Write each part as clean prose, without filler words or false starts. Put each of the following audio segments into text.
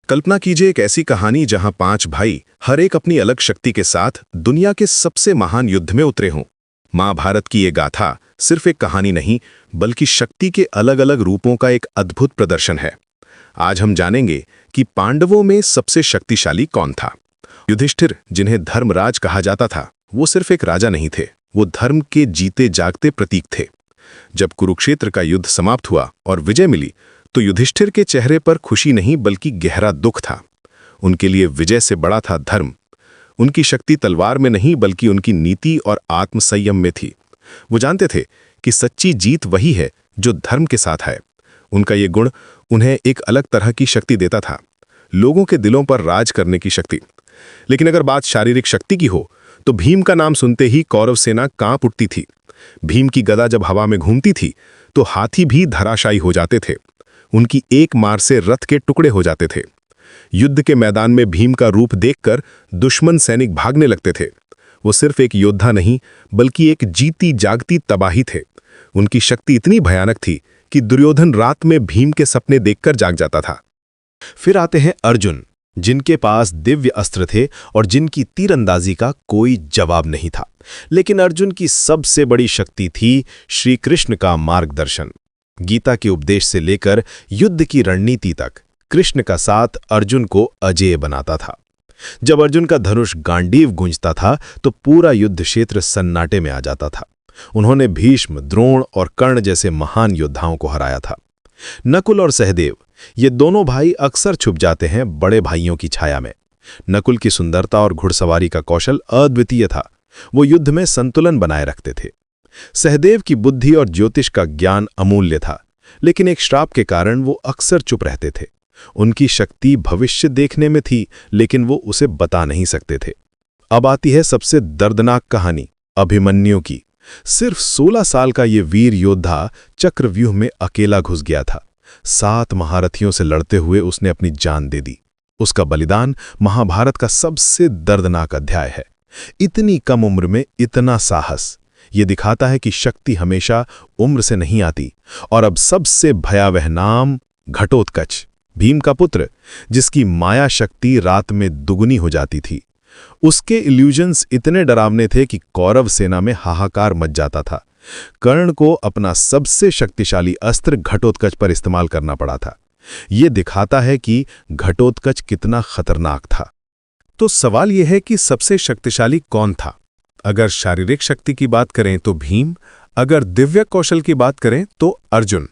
कल्पना कीजिए एक ऐसी कहानी जहां 5 भाई हर एक अपनी अलग शक्ति के साथ दुनिया के सबसे महान युद्ध में उतरे हों। महाभारत की ये गाथा सिर्फ एक कहानी नहीं, बल्कि शक्ति के अलग अलग रूपों का एक अद्भुत प्रदर्शन है। आज हम जानेंगे कि पांडवों में सबसे शक्तिशाली कौन था। युधिष्ठिर, जिन्हें धर्मराज कहा जाता था, वो सिर्फ एक राजा नहीं थे, वो धर्म के जीते जागते प्रतीक थे। जब कुरुक्षेत्र का युद्ध समाप्त हुआ और विजय मिली, तो युधिष्ठिर के चेहरे पर खुशी नहीं बल्कि गहरा दुख था। उनके लिए विजय से बड़ा था धर्म। उनकी शक्ति तलवार में नहीं बल्कि उनकी नीति और आत्मसंयम में थी। वो जानते थे कि सच्ची जीत वही है जो धर्म के साथ है। उनका ये गुण उन्हें एक अलग तरह की शक्ति देता था, लोगों के दिलों पर राज करने की शक्ति। लेकिन अगर बात शारीरिक शक्ति की हो, तो भीम का नाम सुनते ही कौरव सेना कांप उठती थी। भीम की गदा जब हवा में घूमती थी, तो हाथी भी धराशायी हो जाते थे। उनकी एक मार से रथ के टुकड़े हो जाते थे। युद्ध के मैदान में भीम का रूप देखकर दुश्मन सैनिक भागने लगते थे। वो सिर्फ एक योद्धा नहीं, बल्कि एक जीती जागती तबाही थे। उनकी शक्ति इतनी भयानक थी कि दुर्योधन रात में भीम के सपने देखकर जाग जाता था। फिर आते हैं अर्जुन, जिनके पास दिव्य अस्त्र थे और जिनकी तीरंदाजी का कोई जवाब नहीं था। लेकिन अर्जुन की सबसे बड़ी शक्ति थी श्री कृष्ण का मार्गदर्शन। गीता के उपदेश से लेकर युद्ध की रणनीति तक कृष्ण का साथ अर्जुन को अजेय बनाता था। जब अर्जुन का धनुष गांडीव गूंजता था, तो पूरा युद्ध क्षेत्र सन्नाटे में आ जाता था। उन्होंने भीष्म, द्रोण और कर्ण जैसे महान योद्धाओं को हराया था। नकुल और सहदेव, ये दोनों भाई अक्सर छुप जाते हैं बड़े भाइयों की छाया में। नकुल की सुंदरता और घुड़सवारी का कौशल अद्वितीय था। वो युद्ध में संतुलन बनाए रखते थे। सहदेव की बुद्धि और ज्योतिष का ज्ञान अमूल्य था, लेकिन एक श्राप के कारण वो अक्सर चुप रहते थे। उनकी शक्ति भविष्य देखने में थी, लेकिन वो उसे बता नहीं सकते थे। अब आती है सबसे दर्दनाक कहानी, अभिमन्यु की। सिर्फ 16 साल का ये वीर योद्धा चक्रव्यूह में अकेला घुस गया था। 7 महारथियों से लड़ते हुए उसने अपनी जान दे दी। उसका बलिदान महाभारत का सबसे दर्दनाक अध्याय है। इतनी कम उम्र में इतना साहस, ये दिखाता है कि शक्ति हमेशा उम्र से नहीं आती। और अब सबसे भयावह नाम, घटोत्कच, भीम का पुत्र, जिसकी माया शक्ति रात में दुगुनी हो जाती थी। उसके इल्यूजन्स इतने डरावने थे कि कौरव सेना में हाहाकार मच जाता था। कर्ण को अपना सबसे शक्तिशाली अस्त्र घटोत्कच पर इस्तेमाल करना पड़ा था। ये दिखाता है कि घटोत्कच कितना खतरनाक था। तो सवाल यह है कि सबसे शक्तिशाली कौन था। अगर शारीरिक शक्ति की बात करें तो भीम, अगर दिव्य कौशल की बात करें तो अर्जुन,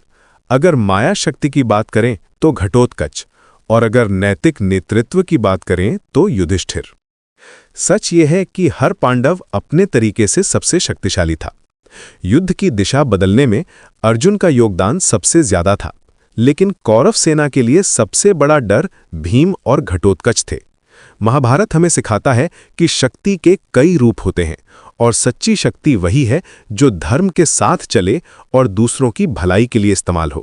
अगर माया शक्ति की बात करें तो घटोत्कच, और अगर नैतिक नेतृत्व की बात करें तो युधिष्ठिर। सच यह है कि हर पांडव अपने तरीके से सबसे शक्तिशाली था। युद्ध की दिशा बदलने में अर्जुन का योगदान सबसे ज्यादा था, लेकिन कौरव सेना के लिए सबसे बड़ा डर भीम और घटोत्कच थे। महाभारत हमें सिखाता है कि शक्ति के कई रूप होते हैं, और सच्ची शक्ति वही है जो धर्म के साथ चले और दूसरों की भलाई के लिए इस्तेमाल हो।